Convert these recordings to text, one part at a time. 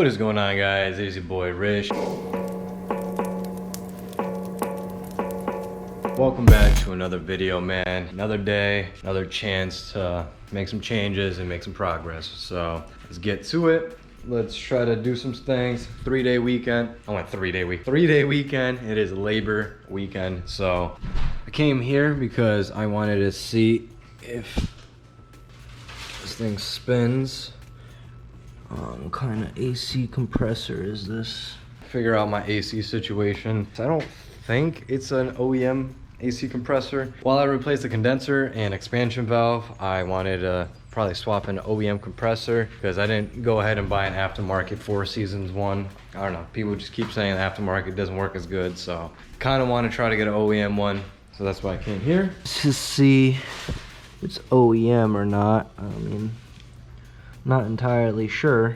What is going on, guys? It's your boy Rish. Welcome back to another video, man. Another day, another chance to make some changes and make some progress. So let's get to it. Let's try to do some things. 3-day weekend. I went 3-day week. 3-day weekend. It is Labor weekend. So I came here because I wanted to see if this thing spins. What kind of AC compressor is this? Figure out my AC situation. I don't think it's an OEM AC compressor. While I replaced the condenser and expansion valve, I wanted to probably swap an OEM compressor because I didn't go ahead and buy an aftermarket Four Seasons one. I don't know, people just keep saying the aftermarket doesn't work as good, so kind of want to try to get an OEM one. So that's why I came here. To see if it's OEM or not. I mean, not entirely sure,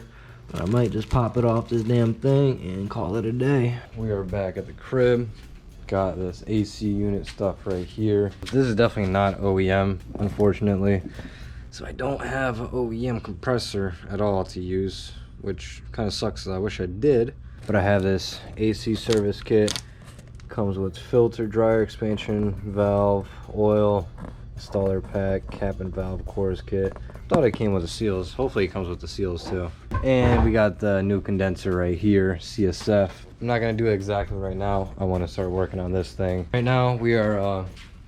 but I might just pop it off this damn thing and call it a day. We are back at the crib. Got this AC unit stuff right here. This is definitely not OEM, unfortunately. So I don't have an OEM compressor at all to use, which kind of sucks. I wish I did. But I have this AC service kit. Comes with filter, dryer, expansion valve, oil, installer pack, cap and valve cores kit. Thought it came with the seals. Hopefully it comes with the seals too. And we got the new condenser right here, CSF. I'm not gonna do it exactly right now. I want to start working on this thing. Right now we are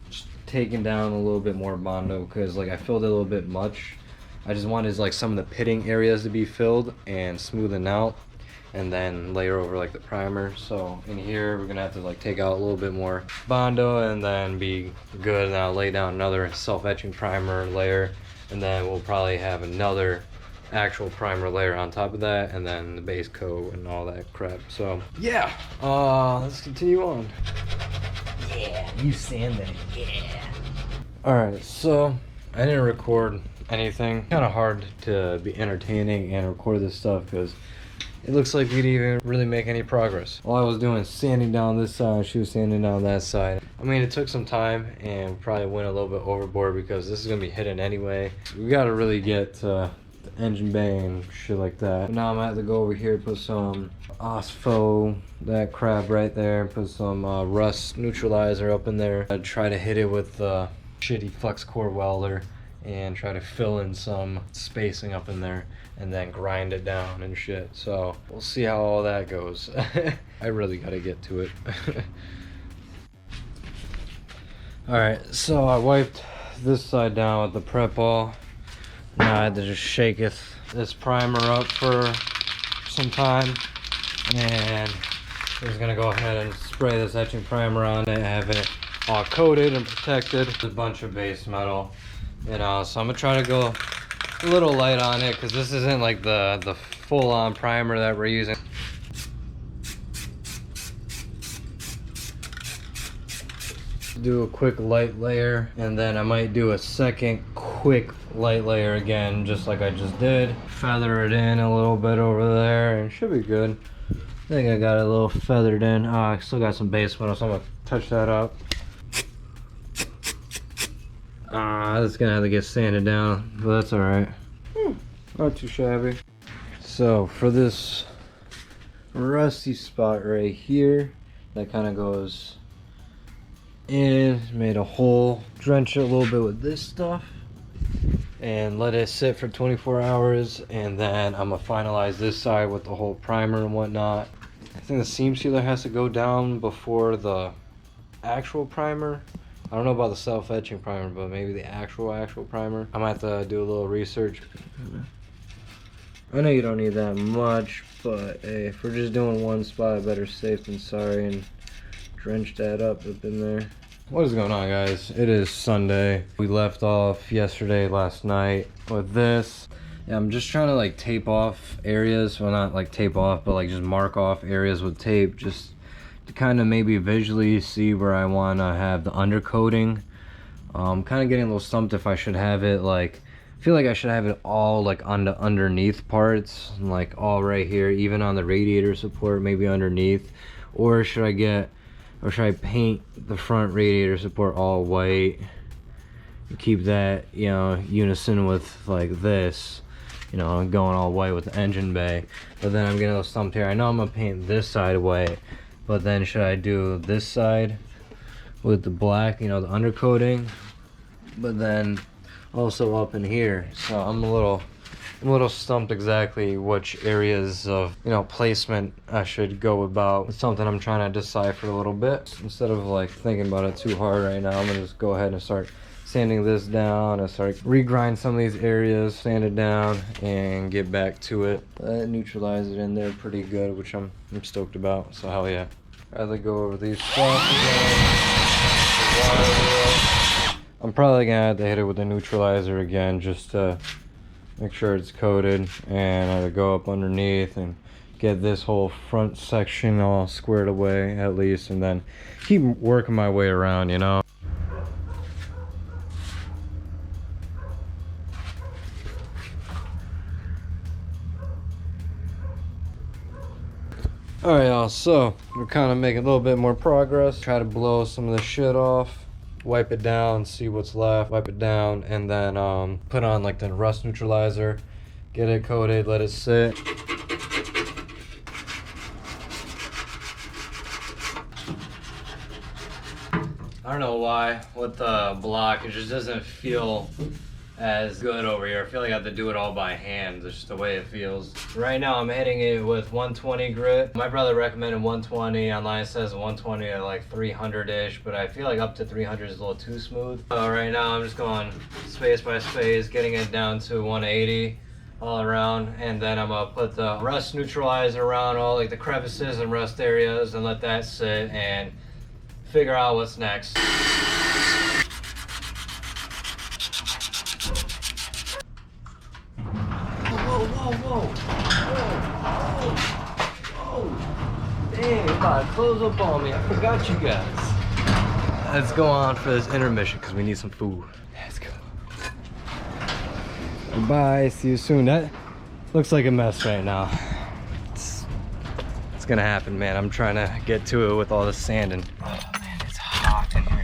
just taking down a little bit more Bondo because like I filled it a little bit much. I just wanted like some of the pitting areas to be filled and smoothing out, and then layer over like the primer. So in here we're gonna have to like take out a little bit more Bondo and then be good. And I'll lay down another self-etching primer layer, and then we'll probably have another actual primer layer on top of that, and then the base coat and all that crap. So yeah, let's continue on. Yeah, you sand that. Yeah. All right, so I didn't record anything. Kind of hard to be entertaining and record this stuff because it looks like we didn't even really make any progress. All I was doing is sanding down this side, she was sanding down that side. I mean, it took some time and probably went a little bit overboard because this is gonna be hidden anyway. We gotta really get the engine bay and shit like that. Now I'm gonna have to go over here, put some OSFO, that crap right there, put some rust neutralizer up in there. I'd try to hit it with the shitty flex core welder and try to fill in some spacing up in there and then grind it down and shit. So we'll see how all that goes. I really gotta get to it. Alright, so I wiped this side down with the prep ball. Now I had to just shake this primer up for some time, and I'm just gonna go ahead and spray this etching primer on it, have it all coated and protected. There's a bunch of base metal, you know, so I'm gonna try to go a little light on it because this isn't like the full-on primer that we're using. Do a quick light layer, and then I might do a second quick light layer again, just like I just did. Feather it in a little bit over there and it should be good. I think I got it a little feathered in. I still got some base metal, so I'm gonna touch that up. That's gonna have to get sanded down, but that's all right. Not too shabby. So for this rusty spot right here, that kind of goes in, made a hole, drench it a little bit with this stuff, and let it sit for 24 hours, and then I'm gonna finalize this side with the whole primer and whatnot. I think the seam sealer has to go down before the actual primer. I don't know about the self-etching primer, but maybe the actual primer. I might have to do a little research. I know you don't need that much, but hey, if we're just doing one spot, better safe than sorry, and drench that up in there. What is going on, guys? It is Sunday. We left off last night with this. Yeah, I'm just trying to like tape off areas. Well, not like tape off, but like just mark off areas with tape, just to kind of maybe visually see where I want to have the undercoating. Kind of getting a little stumped if I should have it like, I feel like I should have it all like on the underneath parts, like all right here, even on the radiator support, maybe underneath. Or should I paint the front radiator support all white and keep that, you know, unison with like this, you know, I'm going all white with the engine bay. But then I'm getting a little stumped here. I know I'm gonna paint this side white, but then should I do this side with the black, you know, the undercoating, but then also up in here? So I'm a little stumped exactly which areas of, you know, placement I should go about. It's something I'm trying to decipher a little bit. Instead of like thinking about it too hard right now, I'm gonna just go ahead and start sanding this down and start regrind some of these areas, sand it down, and get back to it. Neutralize it in there pretty good, which I'm stoked about. So hell yeah. Rather go over these spots again. I'm probably gonna have to hit it with a neutralizer again just to make sure it's coated, and I go up underneath and get this whole front section all squared away at least, and then keep working my way around, you know. Alright y'all, so we're kind of making a little bit more progress. Try to blow some of the shit off, wipe it down, see what's left, wipe it down, and then put on like the rust neutralizer, get it coated, let it sit. I don't know why with the block it just doesn't feel as good over here. I feel like I have to do it all by hand. That's just the way it feels. Right now I'm hitting it with 120 grit. My brother recommended 120. Online says 120 at like 300-ish, but I feel like up to 300 is a little too smooth. Right now I'm just going space by space, getting it down to 180 all around, and then I'm gonna put the rust neutralizer around all like the crevices and rust areas and let that sit and figure out what's next. Dang, it's about to close up on me. I forgot you guys. Let's go on for this intermission because we need some food. Let's go. Bye, see you soon. That looks like a mess right now. It's gonna happen, man. I'm trying to get to it with all the sanding. Oh man, it's hot in here.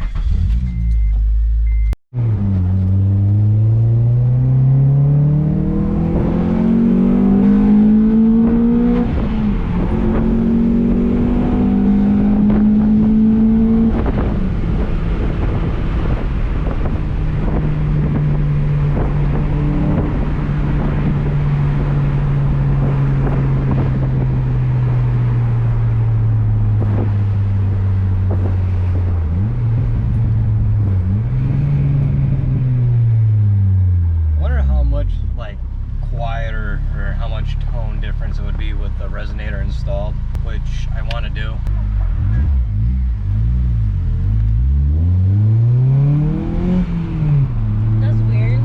It would be with the resonator installed, which I want to do. That's weird.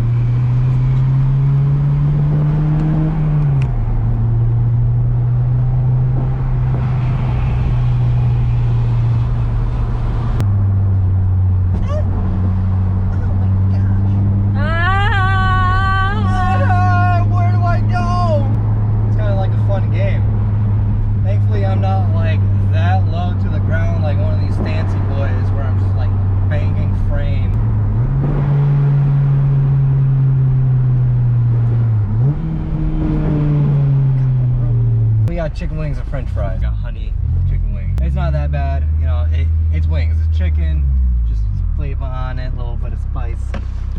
Chicken wings and french fries. Got honey chicken wing. It's not that bad, you know, it's wings, it's chicken, just flavor on it, a little bit of spice.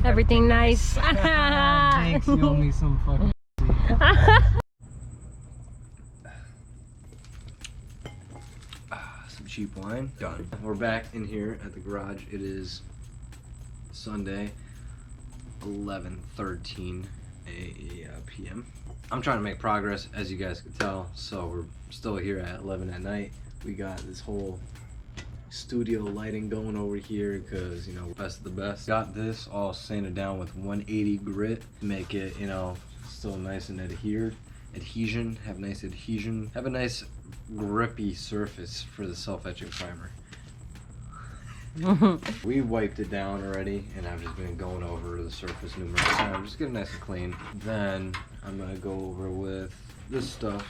Everything nice. Thanks, you owe me some fucking some cheap wine. Done. We're back in here at the garage. It is Sunday, 11:13 p.m. I'm trying to make progress, as you guys can tell, so we're still here at 11 at night. We got this whole studio lighting going over here because, you know, best of the best. Got this all sanded down with 180 grit, make it, you know, still nice and adhesion, have nice adhesion, have a nice grippy surface for the self-etching primer. We wiped it down already, and I've just been going over the surface numerous times, just get it nice and clean. Then I'm gonna go over with this stuff,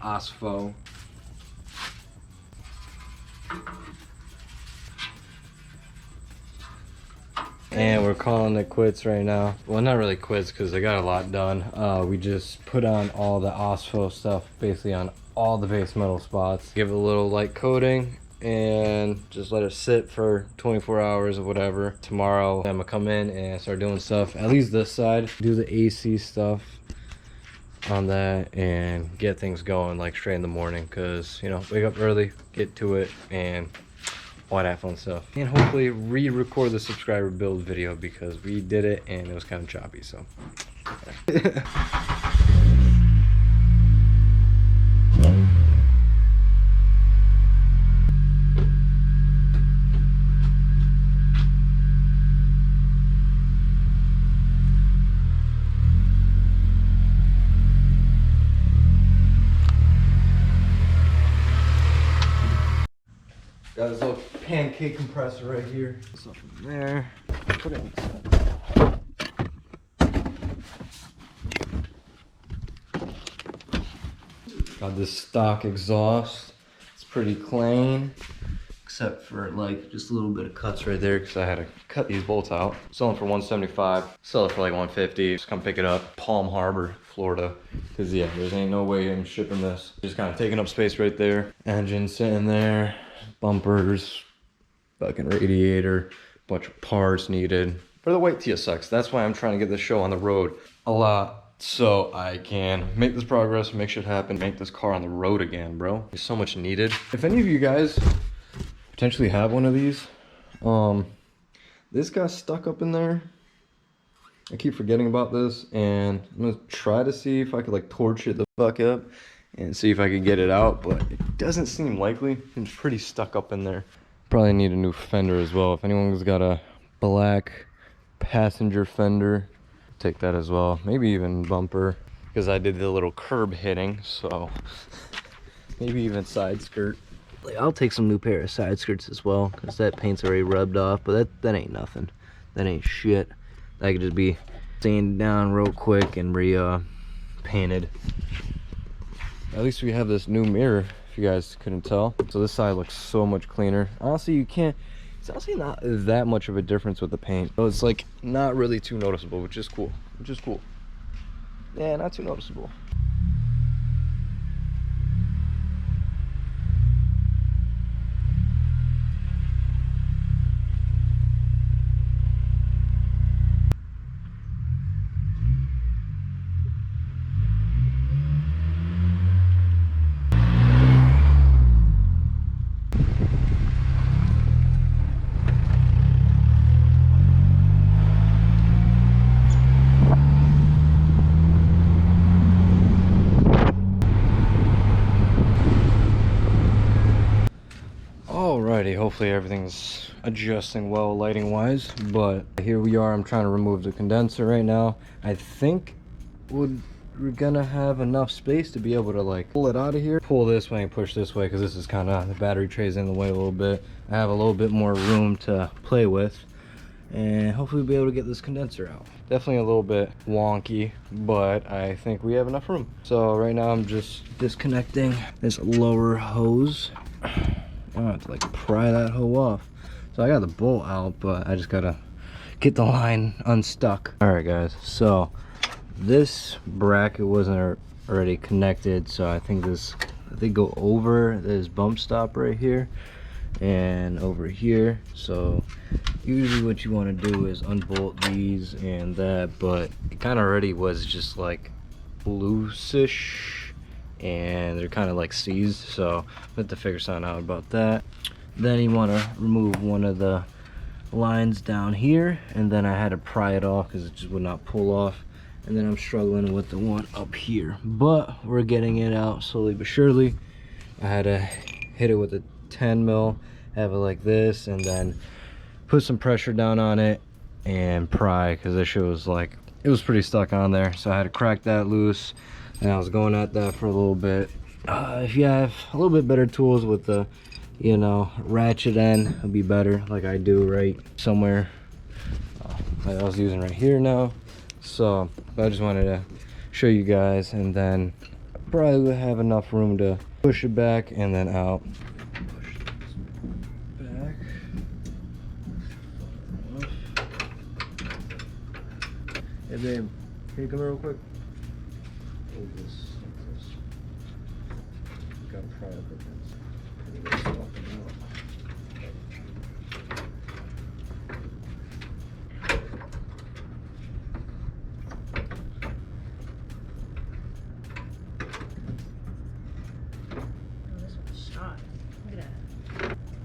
Osfo. And we're calling it quits right now. Well, not really quits because I got a lot done. We just put on all the OSFO stuff basically on all the base metal spots. Give it a little light coating and just let it sit for 24 hours or whatever. Tomorrow I'm gonna come in and start doing stuff, at least this side, do the AC stuff on that and get things going like straight in the morning, because you know, wake up early, get to it, and all that fun stuff, and hopefully re-record the subscriber build video because we did it and it was kind of choppy. So got this little pancake compressor right here. Something there. Put it inside. Got this stock exhaust. It's pretty clean, except for like just a little bit of cuts right there because I had to cut these bolts out. Selling for $175. Sell it for like $150. Just come pick it up. Palm Harbor, Florida. Because yeah, there's ain't no way I'm shipping this. Just kind of taking up space right there. Engine sitting there. Bumpers, fucking radiator, bunch of parts needed for the white TSX. That's why I'm trying to get this show on the road a lot, so I can make this progress, make shit happen, make this car on the road again, bro. There's so much needed. If any of you guys potentially have one of these, this got stuck up in there. I keep forgetting about this, and I'm gonna try to see if I could like torch it the fuck up and see if I could get it out, but it doesn't seem likely. It's pretty stuck up in there. Probably need a new fender as well. If anyone's got a black passenger fender, take that as well. Maybe even bumper, because I did the little curb hitting, so maybe even side skirt. Like, I'll take some new pair of side skirts as well, because that paint's already rubbed off, but that ain't nothing. That ain't shit. That could just be sanded down real quick and painted. At least we have this new mirror, if you guys couldn't tell. So this side looks so much cleaner. Honestly, it's honestly not that much of a difference with the paint. So it's like not really too noticeable, which is cool. Yeah, not too noticeable. Alrighty, hopefully everything's adjusting well lighting wise, but here we are. I'm trying to remove the condenser right now. I think we're gonna have enough space to be able to like pull it out of here, pull this way and push this way, because this is kind of, the battery tray's in the way a little bit. I have a little bit more room to play with, and hopefully we'll be able to get this condenser out. Definitely a little bit wonky, but I think we have enough room. So right now I'm just disconnecting this lower hose. I have to like pry that hoe off. So I got the bolt out, but I just gotta get the line unstuck. All right guys, so this bracket wasn't already connected, so I think go over this bump stop right here and over here. So usually what you want to do is unbolt these and that, but it kind of already was just like loose-ish and they're kind of like seized, so I have to figure something out about that. Then you want to remove one of the lines down here, and then I had to pry it off because it just would not pull off. And then I'm struggling with the one up here, but we're getting it out slowly but surely. I had to hit it with a 10 mil, have it like this, and then put some pressure down on it and pry, because this shit was like, it was pretty stuck on there. So I had to crack that loose, and I was going at that for a little bit. If you have a little bit better tools with the, you know, ratchet end, it'd be better, like I do right somewhere. I was using right here now. So I just wanted to show you guys, and then probably would have enough room to push it back and then out. Push this back. Hey babe, can you come here real quick? Hold this. Gotta try to put this.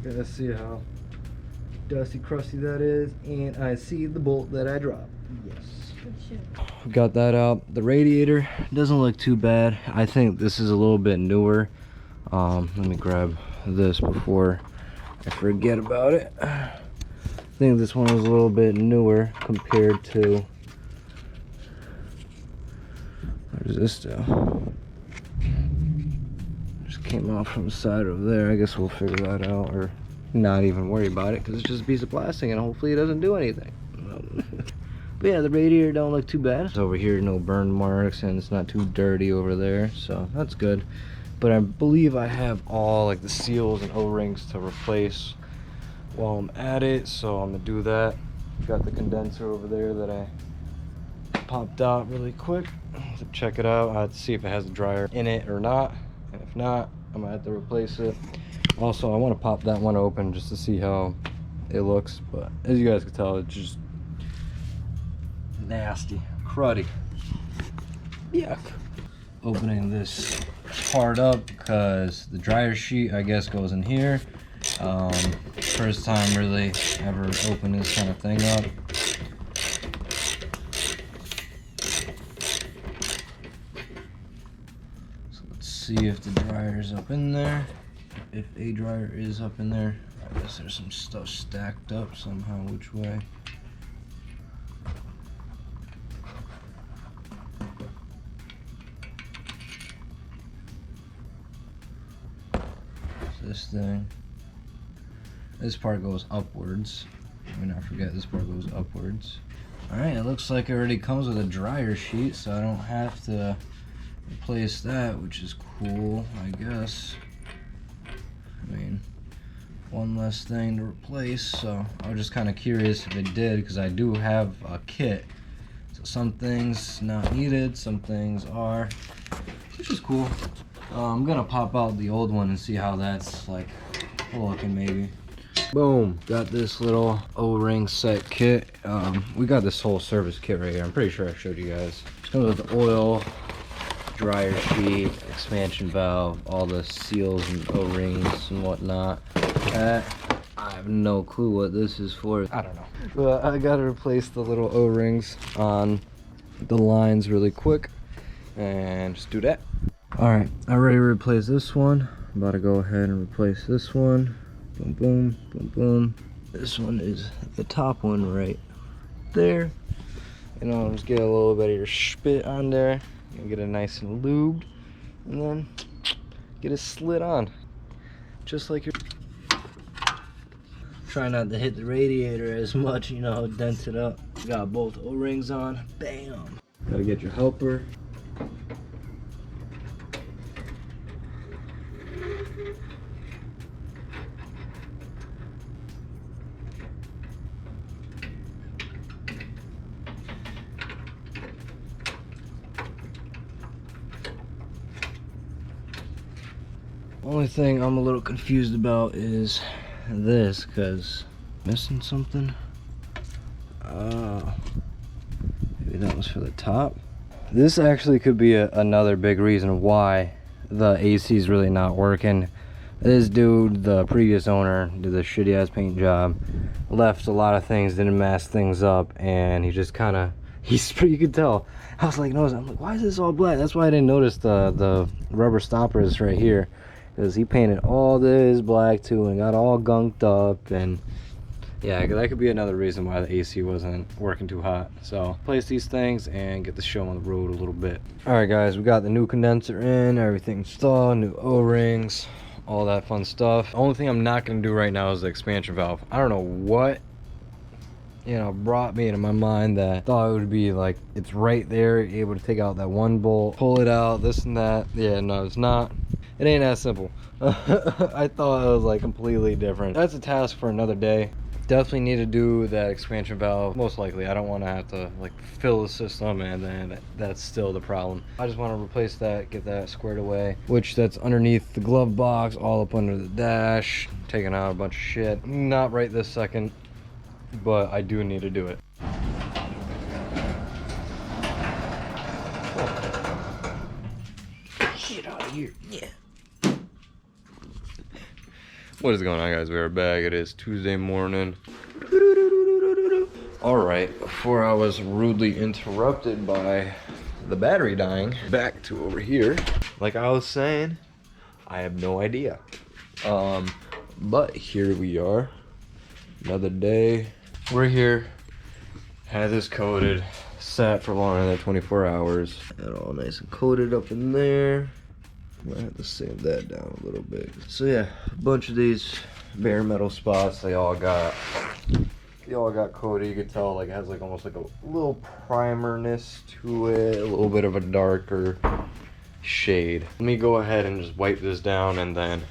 Yeah, let's see how dusty, crusty that is, and I see the bolt that I dropped. Yes. Got that out. The radiator doesn't look too bad. I think this is a little bit newer. Let me grab this before I forget about it. I think this one was a little bit newer compared to. What does this do? Just came off from the side over there. I guess we'll figure that out, or not even worry about it, because it's just a piece of plastic and hopefully it doesn't do anything. But yeah, the radiator don't look too bad. It's over here, no burn marks, and it's not too dirty over there, so that's good. But I believe I have all like the seals and O-rings to replace while I'm at it, so I'm gonna do that. Got the condenser over there that I popped out really quick to check it out. I have to see if it has a dryer in it or not, and if not, I'm gonna have to replace it. Also, I want to pop that one open just to see how it looks, but as you guys can tell, it's just nasty, cruddy. Yuck. Opening this part up because the dryer sheet, I guess, goes in here. First time really ever open this kind of thing up. So let's see if the dryer is up in there. If a dryer is up in there, I guess there's some stuff stacked up somehow. Which way? This thing, this part goes upwards. Let me not forget, this part goes upwards. Alright, it looks like it already comes with a dryer sheet, so I don't have to replace that, which is cool, I guess. I mean, one less thing to replace, so I was just kind of curious if it did, because I do have a kit. So some things not needed, some things are, which is cool. I'm gonna pop out the old one and see how that's like looking maybe. Boom, got this little O-ring set kit. We got this whole service kit right here. I'm pretty sure I showed you guys. It comes with the oil, dryer sheet, expansion valve, all the seals and O-rings and whatnot. I have no clue what this is for. I don't know. But I gotta replace the little O-rings on the lines really quick and just do that. Alright, I already replaced this one. I'm about to go ahead and replace this one. Boom, boom, boom, boom. This one is the top one right there. And I'll just get a little bit of your spit on there and get it nice and lubed. And then get it slid on. Just like your... Try not to hit the radiator as much, you know, dent it up. Got both O-rings on. Bam! Gotta get your helper. Only thing I'm a little confused about is this, because missing something. Maybe that was for the top. This actually could be another big reason why the AC is really not working. This dude, the previous owner, did a shitty ass paint job, left a lot of things, didn't mask things up, and he just kind of, you could tell. I was like, no, I'm like, why is this all black? That's why I didn't notice the rubber stoppers right here, because he painted all this black too and got all gunked up. And yeah, that could be another reason why the AC wasn't working too hot. So place these things and get the show on the road a little bit. All right guys, we got the new condenser in, everything installed, new O-rings, all that fun stuff. The only thing I'm not going to do right now is the expansion valve. I don't know what, you know, brought me into my mind that thought it would be like, it's right there, you're able to take out that one bolt, pull it out, this and that. Yeah, no, it's not. It ain't that simple. I thought it was like completely different. That's a task for another day. Definitely need to do that expansion valve. Most likely, I don't want to have to like fill the system and then that's still the problem. I just want to replace that, get that squared away, which that's underneath the glove box, all up under the dash, taking out a bunch of shit. Not right this second, but I do need to do it. Get out of here. Yeah. What is going on, guys? We are back. It is Tuesday morning. All right, before I was rudely interrupted by the battery dying, back to over here. Like I was saying, I have no idea. But here we are. Another day. We're here. Had this coated. Sat for longer than 24 hours. Got all nice and coated up in there. Might have to sand that down a little bit. So yeah, a bunch of these bare metal spots, they all got coated. You can tell like it has like almost like a little primerness to it, a little bit of a darker shade. Let me go ahead and just wipe this down and then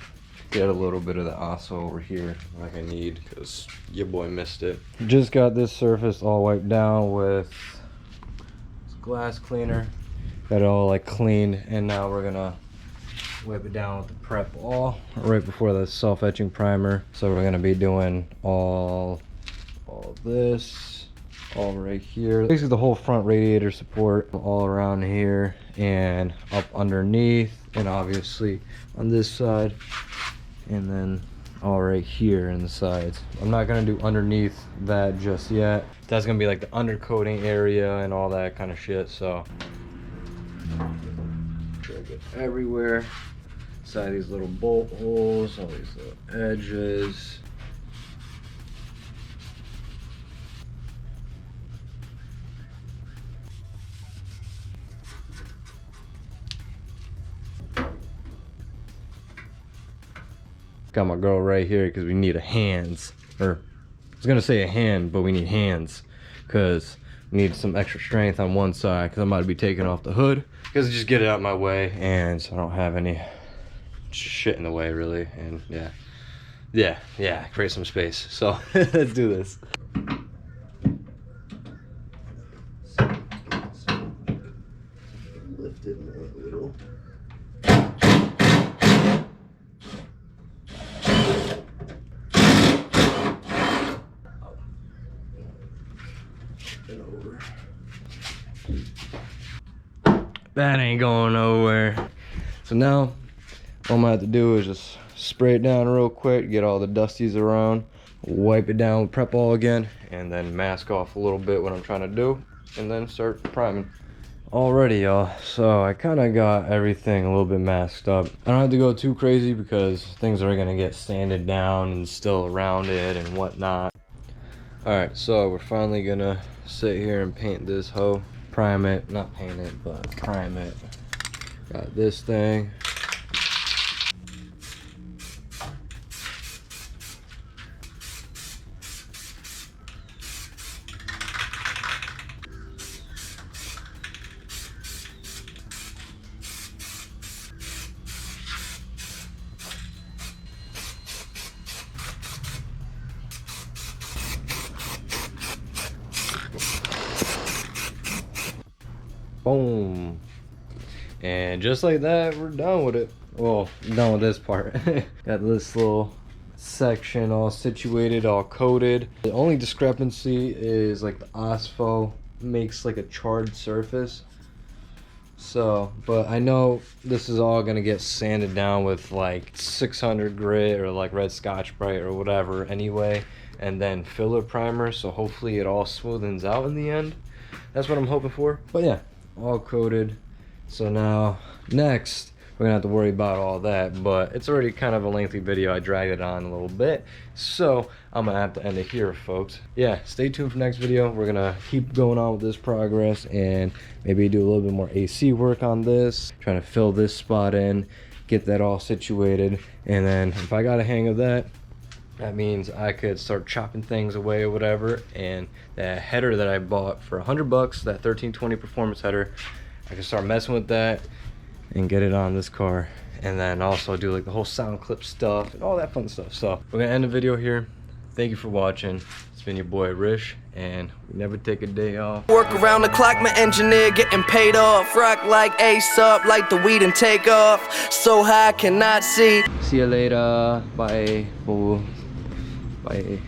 get a little bit of the osso over here like I need, because your boy missed it. Just got this surface all wiped down with glass cleaner. Got it all like cleaned, and now we're gonna wipe it down with the prep all right before the self-etching primer. So we're gonna be doing all this all right here, basically the whole front radiator support all around here and up underneath, and obviously on this side, and then all right here in the sides. I'm not gonna do underneath that just yet. That's gonna be like the undercoating area and all that kind of shit. So try to get everywhere. Inside these little bolt holes, all these little edges. Got my girl right here because we need a hands, or I was gonna say a hand, but we need hands because we need some extra strength on one side because I'm about to be taking off the hood because just get it out my way, and so I don't have any shit in the way really. And yeah, create some space. So let's do this. Lift it a little. Over. That ain't going nowhere. So now all I'm gonna have to do is just spray it down real quick, get all the dusties around, wipe it down with prep all again, and then mask off a little bit what I'm trying to do, and then start priming. Alrighty, y'all, so I kind of got everything a little bit masked up. I don't have to go too crazy because things are gonna get sanded down and still around it and whatnot. Alright, so we're finally gonna sit here and paint this hoe. Prime it, not paint it, but prime it. Got this thing. Boom. And just like that, we're done with it. Well, done with this part. Got this little section all situated, all coated. The only discrepancy is like the OSFO makes like a charred surface. So, but I know this is all gonna get sanded down with like 600 grit or like red Scotch-Brite or whatever anyway, and then filler primer, so hopefully it all smoothens out in the end. That's what I'm hoping for. But yeah, all coated. So now next we're gonna have to worry about all that, but it's already kind of a lengthy video. I dragged it on a little bit, so I'm gonna have to end it here, folks. Yeah, stay tuned for next video. We're gonna keep going on with this progress and maybe do a little bit more AC work on this, trying to fill this spot in, get that all situated, and then if I got a hang of that, that means I could start chopping things away or whatever. And that header that I bought for $100, that 1320 performance header, I can start messing with that and get it on this car, and then also do like the whole sound clip stuff and all that fun stuff. So we're gonna end the video here. thank you for watching. It's been your boy Rish, and we never take a day off. Work around the clock, my engineer getting paid off. Rock like Ace up, like the weed and take off. So high I cannot see. See you later. Bye. Bye.